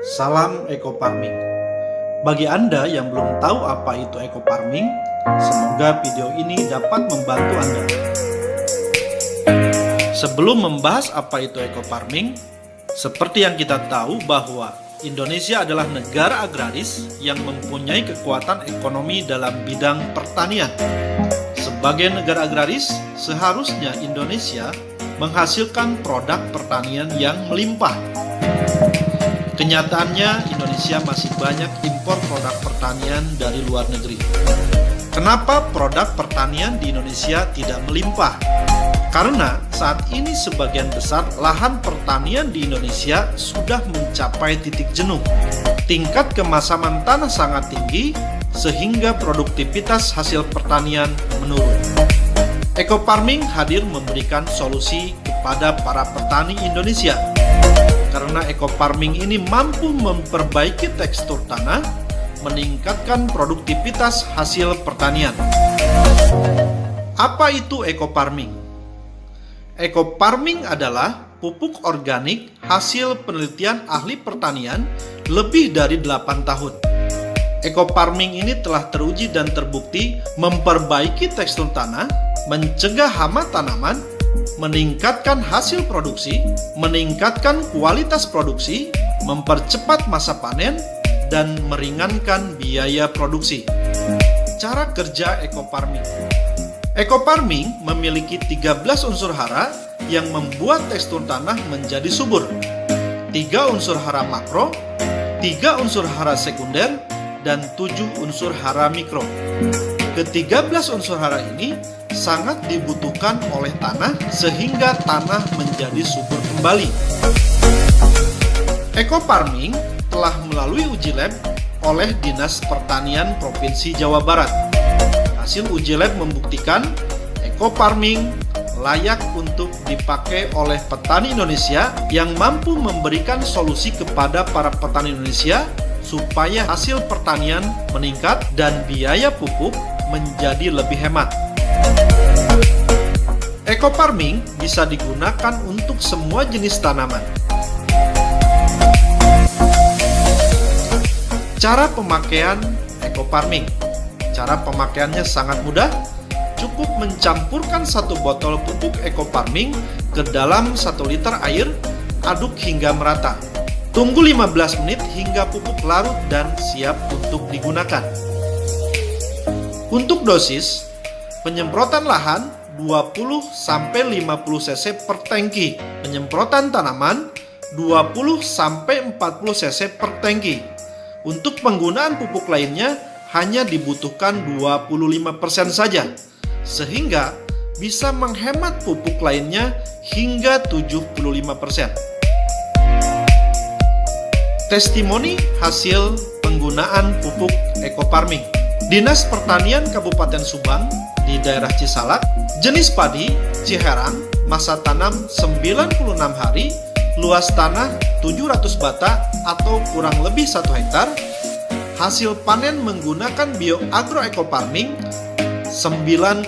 Salam Eco Farming. Bagi Anda yang belum tahu apa itu Eco Farming, semoga video ini dapat membantu Anda. Sebelum membahas apa itu Eco Farming, seperti yang kita tahu bahwa Indonesia adalah negara agraris yang mempunyai kekuatan ekonomi dalam bidang pertanian. Sebagai negara agraris, seharusnya Indonesia menghasilkan produk pertanian yang melimpah. Kenyataannya, Indonesia masih banyak impor produk pertanian dari luar negeri. Kenapa produk pertanian di Indonesia tidak melimpah? Karena saat ini sebagian besar lahan pertanian di Indonesia sudah mencapai titik jenuh. Tingkat kemasaman tanah sangat tinggi, sehingga produktivitas hasil pertanian menurun. Eco Farming hadir memberikan solusi kepada para petani Indonesia. Karena Eco Farming ini mampu memperbaiki tekstur tanah, meningkatkan produktivitas hasil pertanian. Apa itu Eco Farming? Eco Farming adalah pupuk organik hasil penelitian ahli pertanian lebih dari 8 tahun. Eco Farming ini telah teruji dan terbukti memperbaiki tekstur tanah, mencegah hama tanaman, meningkatkan hasil produksi, meningkatkan kualitas produksi, mempercepat masa panen, dan meringankan biaya produksi. Cara kerja Eco Farming. Eco Farming memiliki 13 unsur hara yang membuat tekstur tanah menjadi subur. 3 unsur hara makro, 3 unsur hara sekunder, dan 7 unsur hara mikro. Ke-13 unsur hara ini sangat dibutuhkan oleh tanah sehingga tanah menjadi subur kembali. Eco Farming telah melalui uji lab oleh Dinas Pertanian Provinsi Jawa Barat. Hasil uji lab membuktikan Eco Farming layak untuk dipakai oleh petani Indonesia yang mampu memberikan solusi kepada para petani Indonesia supaya hasil pertanian meningkat dan biaya pupuk menjadi lebih hemat. Eco Farming bisa digunakan untuk semua jenis tanaman. Cara pemakaian Eco Farming. Cara pemakaiannya sangat mudah. Cukup mencampurkan 1 botol pupuk Eco Farming ke dalam 1 liter air, aduk hingga merata. Tunggu 15 menit hingga pupuk larut dan siap untuk digunakan. Untuk dosis, penyemprotan lahan 20-50 cc per tangki, penyemprotan tanaman 20-40 cc per tangki. Untuk penggunaan pupuk lainnya hanya dibutuhkan 25% saja, sehingga bisa menghemat pupuk lainnya hingga 75%. Testimoni hasil penggunaan pupuk Eco Farming. Dinas Pertanian Kabupaten Subang di daerah Cisalak, jenis padi Ciherang, masa tanam 96 hari, luas tanah 700 bata atau kurang lebih 1 hektar, hasil panen menggunakan Bioagro Eco Farming 9,2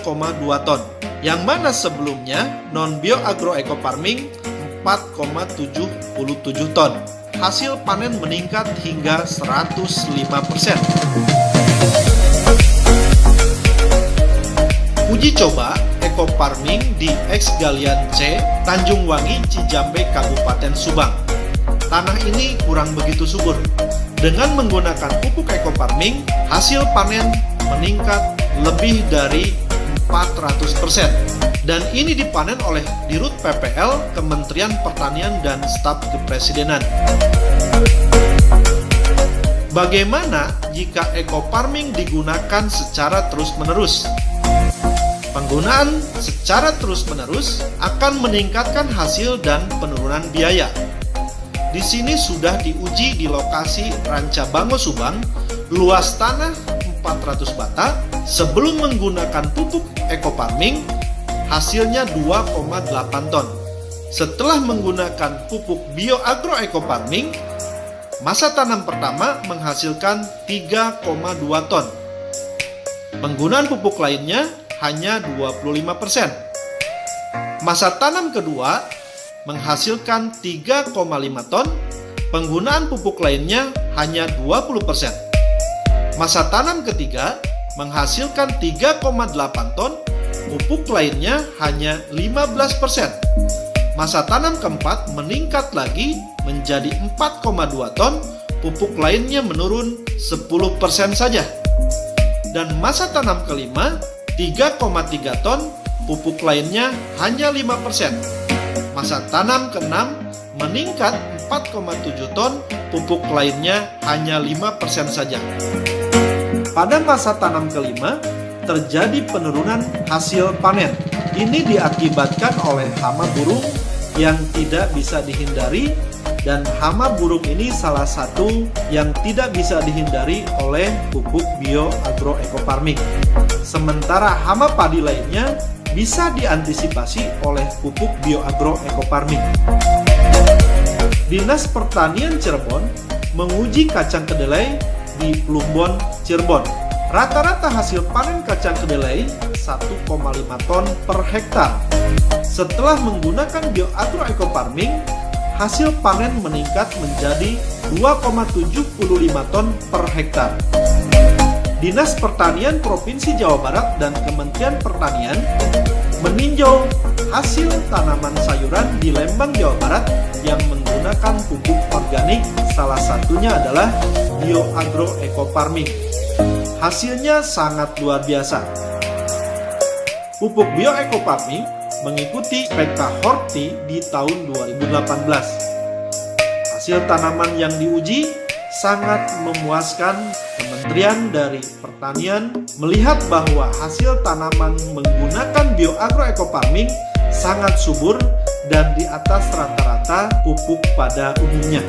ton, yang mana sebelumnya non Bioagro Eco Farming 4,77 ton. Hasil panen meningkat hingga 105%. Uji coba Eco Farming di X Galian C, Tanjung Wangi, Cijambe, Kabupaten Subang. Tanah ini kurang begitu subur. Dengan menggunakan pupuk Eco Farming, hasil panen meningkat lebih dari 400%. Dan ini dipanen oleh Dirut PPL, Kementerian Pertanian dan Staf Kepresidenan. Bagaimana jika Eco Farming digunakan secara terus-menerus? Penggunaan secara terus-menerus akan meningkatkan hasil dan penurunan biaya. Di sini sudah diuji di lokasi Rancabango Subang, luas tanah 400 bata. Sebelum menggunakan pupuk Eco Farming, hasilnya 2,8 ton. Setelah menggunakan pupuk Bioagro Eco Farming, masa tanam pertama menghasilkan 3,2 ton. Penggunaan pupuk lainnya hanya 25%. Masa tanam kedua menghasilkan 3,5 ton Penggunaan pupuk lainnya hanya 20%. Masa tanam ketiga menghasilkan 3,8 ton, pupuk lainnya hanya 15%. Masa tanam keempat meningkat lagi menjadi 4,2 ton, pupuk lainnya menurun 10% saja. Dan masa tanam kelima 3,3 ton, pupuk lainnya hanya 5%. Masa tanam keenam meningkat 4,7 ton, pupuk lainnya hanya 5% saja. Pada masa tanam kelima, terjadi penurunan hasil panen. Ini diakibatkan oleh hama burung yang tidak bisa dihindari, dan hama burung ini salah satu yang tidak bisa dihindari oleh pupuk bioagroecofarming. Sementara hama padi lainnya bisa diantisipasi oleh pupuk bioagroecofarming. Dinas Pertanian Cirebon menguji kacang kedelai di Plumbon, Cirebon. Rata-rata hasil panen kacang kedelai 1,5 ton per hektar. Setelah menggunakan bioagroecofarming, hasil panen meningkat menjadi 2,75 ton per hektar. Dinas Pertanian Provinsi Jawa Barat dan Kementerian Pertanian meninjau hasil tanaman sayuran di Lembang, Jawa Barat yang menggunakan pupuk organik, salah satunya adalah bioagroecofarming. Hasilnya sangat luar biasa. Pupuk bioecofarming mengikuti PK Horti di tahun 2018. Hasil tanaman yang diuji sangat memuaskan. Kementerian dari Pertanian melihat bahwa hasil tanaman menggunakan bioagroecofarming sangat subur dan di atas rata-rata pupuk pada umumnya.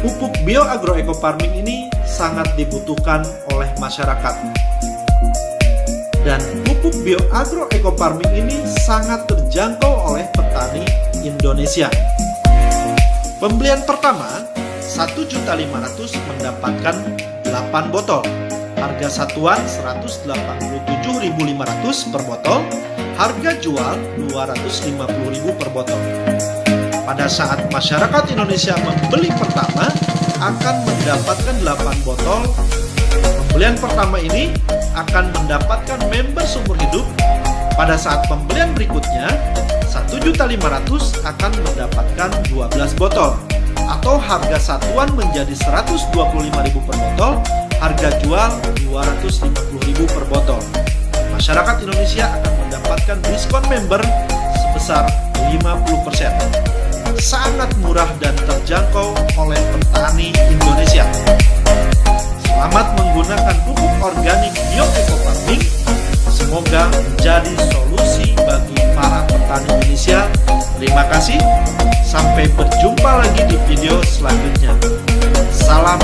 Pupuk bioagroecofarming ini sangat dibutuhkan oleh masyarakat. Dan pupuk bioagroecofarming ini sangat terjangkau oleh petani Indonesia. Pembelian pertama 1.500.000 mendapatkan 8 botol. Harga satuan 187.500 per botol. Harga jual 250.000 per botol. Pada saat masyarakat Indonesia membeli pertama akan mendapatkan 8 botol. Pembelian pertama ini akan mendapatkan member seumur hidup. Pada saat pembelian berikutnya 1.500.000 akan mendapatkan 12 botol. Atau harga satuan menjadi 125.000 per botol, harga jual 250.000 per botol. Masyarakat Indonesia akan mendapatkan diskon member sebesar 50%. Sangat murah dan terjangkau oleh petani Indonesia. Selamat menggunakan pupuk organik bioecofarming. Semoga menjadi solusi bagi para petani Indonesia. Terima kasih. Sampai berjumpa lagi di video selanjutnya. Salam